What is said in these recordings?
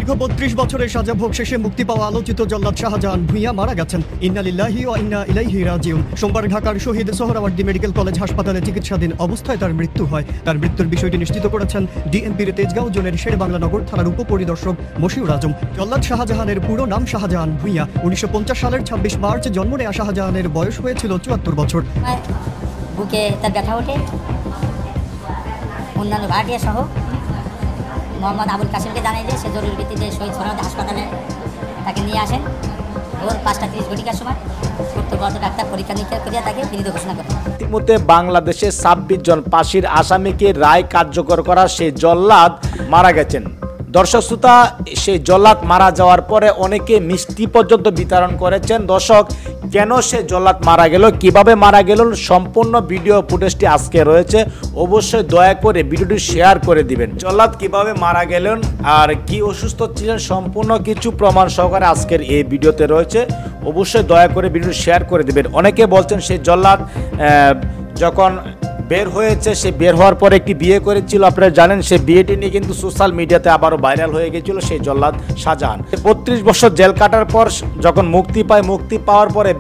দীর্ঘ ৩২ বছরের সাজা ভোগ শেষে মুক্তি পাওয়া আলোচিত জল্লাদ শাহজাহান ভূঁইয়া মারা গেছেন। ইন্না লিল্লাহি ওয়া ইন্না ইলাইহি রাজিউন। সোমবার ঢাকার শহীদ সোহরাওয়ার্দী মেডিকেল কলেজ হাসপাতালে চিকিৎসাধীন অবস্থায় তার মৃত্যু হয়। তার মৃত্যুর বিষয়টি নিশ্চিত করেছেন ডিএমপির তেজগাঁও জোনের শেরেবাংলা নগর থানার উপপরিদর্শক মশিউর আজম। জল্লাদ শাহজাহানের পুরো নাম শাহজাহান ভূঁইয়া। ১৯৫০ সালের ২৬ মার্চ জন্ম নেয়া শাহজাহানের বয়স হয়েছিল ৭৪ বছর। বুকে তার ব্যথা ওঠে, অন্যান্য ভাড়াটিয়া সহ মোহাম্মদ আবুল কাসিমকে জানাইলে সে জরুরি ভিত্তিতে শহীদ সোহরাওয়ার্দী হাসপাতালে তাকে নিয়ে আসেন। ভোর ৫টা ৩০ ঘটিকার সময় কর্তব্যরত ডাক্তার পরীক্ষা নিরীক্ষা করিয়া তাকে মৃত ঘোষণা করেন। ইতিমধ্যে বাংলাদেশে ২৬ জন ফাঁসির আসামিকে রায় কার্যকর করা সেই জল্লাদ মারা গেছেন। দর্শক শ্রোতা, সেই জল্লাদ মারা যাওয়ার পরে অনেকে মিষ্টি পর্যন্ত বিতরণ করেছেন। দর্শক, কেন সে জল্লাদ মারা গেল, কিভাবে মারা গেল, সম্পূর্ণ ভিডিও ফুটেজটি আজকে রয়েছে। অবশ্যই দয়া করে ভিডিওটি শেয়ার করে দিবেন। জল্লাদ কিভাবে মারা গেলেন আর কি অসুস্থ ছিলেন, সম্পূর্ণ কিছু প্রমাণ সহকারে আজকের এই ভিডিওতে রয়েছে। অবশ্যই দয়া করে ভিডিওটি শেয়ার করে দিবেন। অনেকে বলছেন সেই জল্লাদ যখন বের হয়েছে, সে বের হওয়ার পরে একটি বিয়ে করেছিল। আপনারা জানেন সেই বিয়েটি নিয়ে কিন্তু সোশ্যাল মিডিয়াতে আবারও ভাইরাল হয়ে গেছিল সেই জল্লাদ শাহজাহান। ৩২ বছর জেল কাটার পর যখন মুক্তি পায়, মুক্তি পাওয়ার পরে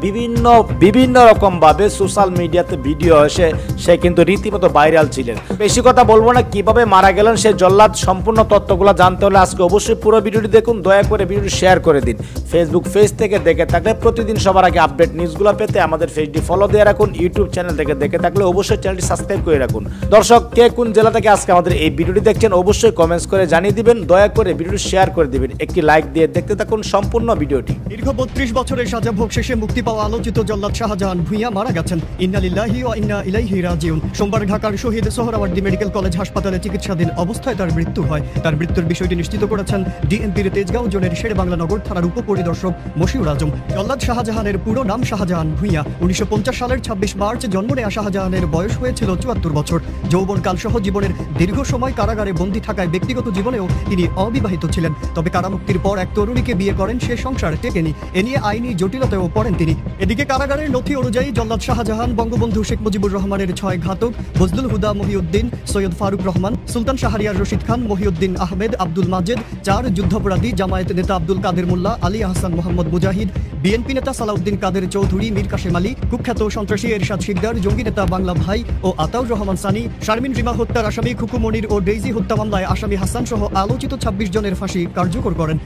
বিভিন্ন রকমভাবে সোশ্যাল মিডিয়াতে ভিডিও এসে সে কিন্তু রীতিমতো ভাইরাল ছিলেন। বেশি কথা বলবো না, কিভাবে মারা গেলেন সেই জল্লাদ, সম্পূর্ণ তথ্যগুলো জানতে হলে আজকে অবশ্যই পুরো ভিডিওটি দেখুন। দয়া করে ভিডিওটি শেয়ার করে দিন। ফেসবুক পেজ থেকে দেখে থাকলে প্রতিদিন সবার আগে আপডেট নিউজগুলো পেতে আমাদের পেজটি ফলো দিয়ে রাখুন। ইউটিউব চ্যানেল থেকে দেখে থাকলে অবশ্যই চ্যানেলটি সাবস্ক্রাইব করে রাখুন। দর্শক, কে কোন জেলা থেকে আজকে আমাদের এই ভিডিওটি দেখছেন অবশ্যই কমেন্টস করে জানিয়ে দিবেন। দয়া করে ভিডিওটি শেয়ার করে দিবেন, একটি লাইক দিয়ে দেখতে থাকুন সম্পূর্ণ ভিডিওটি। দীর্ঘ ৩২ বছরের সাজা ভোগ শেষে মুক্তি পাওয়া আলোচিত জল্লাদ শাহজাহান ভূঁইয়া মারা গেছেন। ইন্না লিল্লাহি ওয়া ইন্না ইলাইহি রাজিউন। সোমবার ঢাকার শহীদ সোহরাওয়ার্দী মেডিকেল কলেজ হাসপাতালে চিকিৎসাধীন অবস্থায় তার মৃত্যু হয়। তার মৃত্যুর বিষয়টি নিশ্চিত করেছেন ডিএমপির তেজগাঁও জোনের শেরেবাংলা নগর থানার উপপরিদর্শক মশিউর আজম। জল্লাদ শাহজাহানের পুরো নাম শাহজাহান ভূঁইয়া। ১৯৫০ সালের ২৬ মার্চ জন্ম নেয়া শাহজাহানের বয়স হয়েছিল ৭৪ বছর। যৌবনকাল সহ জীবনের দীর্ঘ সময় কারাগারে বন্দী থাকায় ব্যক্তিগত জীবনেও তিনি অবিবাহিত ছিলেন। তবে কারামুক্তির পর এক তরুণীকে বিয়ে করেন, সে সংসার টেকেনি। এ নিয়ে আইনি জটিলতায়ও পড়েন তিনি। এদিকে কারাগারের নথি অনুযায়ী জল্লাদ শাহজাহান বঙ্গবন্ধু শেখ মুজিবুর রহমানের ৬ ঘাতক বজলুল হুদা মহিউদ্দিন, সৈয়দ ফারুক রহমান, সুলতান শাহরিয়ার রশিদ খান, মহিউদ্দিন আহমেদ, আব্দুল মাজেদ, ৪ যুদ্ধাপরাধী, জামায়াত নেতা আব্দুল কাদের মোল্লা, আলী আহসান মোহাম্মদ মুজাহিদ, বিএনপি নেতা সালাউদ্দিন কাদের চৌধুরী, মীর কাশেম আলী, কুখ্যাত সন্ত্রাসী এরশাদ শিকদার, জঙ্গি নেতা বাংলা ভাই ও আতাউর রহমান সানি, শারমিন রিমা হত্যার আসামি খুকু মনির ও ডেইজি হত্যা মামলায় আসামি হাসান সহ আলোচিত ২৬ জনের ফাঁসি কার্যকর করেন।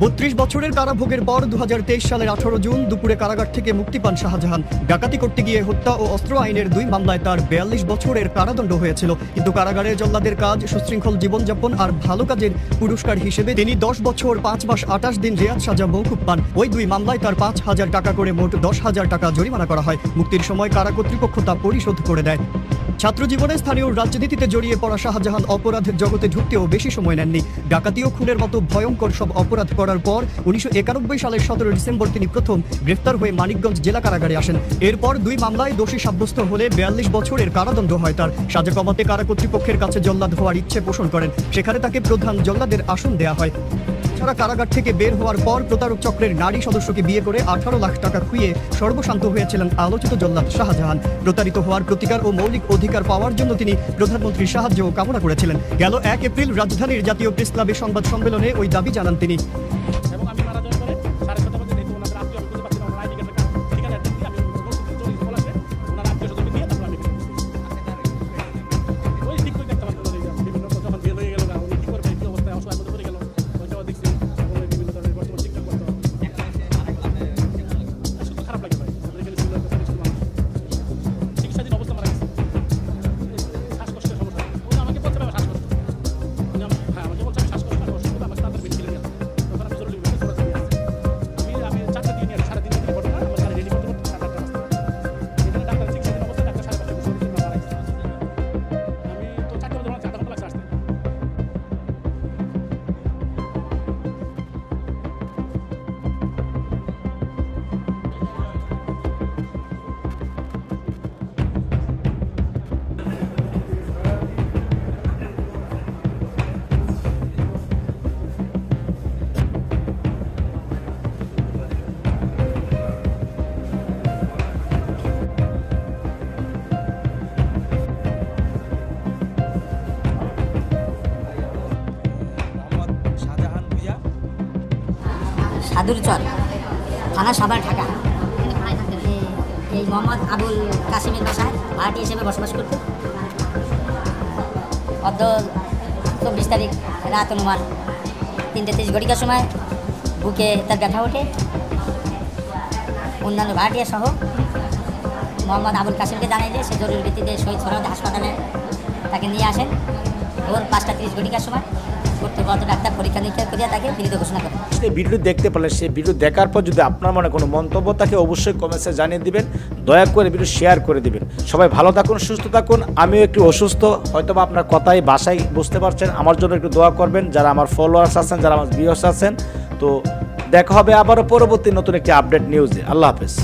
৩২ বছরের কারাভোগের পর ২০২৩ সালের ১৮ জুন দুপুরে কারাগার থেকে মুক্তি পান শাহজাহান। ডাকাতি করতে গিয়ে হত্যা ও অস্ত্র আইনের ২ মামলায় তার ৪২ বছরের কারাদণ্ড হয়েছিল। কিন্তু কারাগারে জল্লাদের কাজ, সুশৃঙ্খল জীবনযাপন আর ভালো কাজের পুরস্কার হিসেবে তিনি ১০ বছর ৫ মাস ২৮ দিন রেয়াদ সাজা মওকুফ পান। ওই ২ মামলায় তার ৫,০০০ টাকা করে মোট ১০,০০০ টাকা জরিমানা করা হয়। মুক্তির সময় কারা কর্তৃপক্ষ তা পরিশোধ করে দেয়। ছাত্র জীবনে স্থানীয় রাজনীতিতে জড়িয়ে পড়া শাহজাহান অপরাধের জগতে ঢুকতেও বেশি সময় নেননি। ডাকাতি ও খুনের মতো ভয়ঙ্কর সব অপরাধ করার পর ১৯৯১ সালের ১৭ ডিসেম্বর তিনি প্রথম গ্রেফতার হয়ে মানিকগঞ্জ জেলা কারাগারে আসেন। এরপর ২ মামলায় দোষী সাব্যস্ত হলে ৪২ বছরের কারাদণ্ড হয় তার। সাজা কমাতে কারা কর্তৃপক্ষের কাছে জল্লাদ হওয়ার ইচ্ছে পোষণ করেন। সেখানে তাকে প্রধান জল্লাদের আসন দেয়া হয়। ছাড়া কারাগার থেকে বের হওয়ার পর প্রতারক চক্রের নারী সদস্যকে বিয়ে করে ১৮ লাখ টাকা খুইয়ে সর্বশান্ত হয়েছিলেন আলোচিত জল্লাদ শাহজাহান। প্রতারিত হওয়ার প্রতিকার ও মৌলিক অধিকার পাওয়ার জন্য তিনি প্রধানমন্ত্রীর সাহায্য কামনা করেছিলেন। গেল ১ এপ্রিল রাজধানীর জাতীয় প্রেস ক্লাবে সংবাদ সম্মেলনে ওই দাবি জানান তিনি। সাদুরচর, থানা সাভার, ঢাকা। এই মোহাম্মদ আবুল কাসিমের বাসায় ভাড়াটি হিসেবে বসবাস করত। অর্ধ 24 তারিখ রাত অনুমান 3:30 ঘটিকার সময় বুকে তার ব্যথা ওঠে। অন্যান্য ভাড়াটিয়া সহ মোহাম্মদ আবুল কাসিমকে জানাই যে সে জরুরি ভিত্তিতে শহীদ সোহরাওয়ার্দী হাসপাতালে তাকে নিয়ে আসেন। ভোর 5:30 ঘটিকার সময় কর্তব্যরত ডাক্তার পরীক্ষা নিরীক্ষা করিয়া তাকে মৃত ঘোষণা করেন। সেই ভিডিওটি দেখতে পেলে সেই ভিডিও দেখার পর যদি আপনার মনে কোনো মন্তব্য থাকে অবশ্যই কমেন্টসে জানিয়ে দিবেন। দয়া করে ভিডিও শেয়ার করে দিবেন। সবাই ভালো থাকুন, সুস্থ থাকুন। আমিও একটু অসুস্থ, হয়তো বা আপনার কথাই বাসায় বুঝতে পারছেন। আমার জন্য একটু দোয়া করবেন, যারা আমার ফলোয়ার্স আছেন, যারা আমার ভিউয়ার্স আছেন। তো দেখা হবে আবারও পরবর্তী নতুন একটি আপডেট নিউজে। আল্লাহ হাফেজ।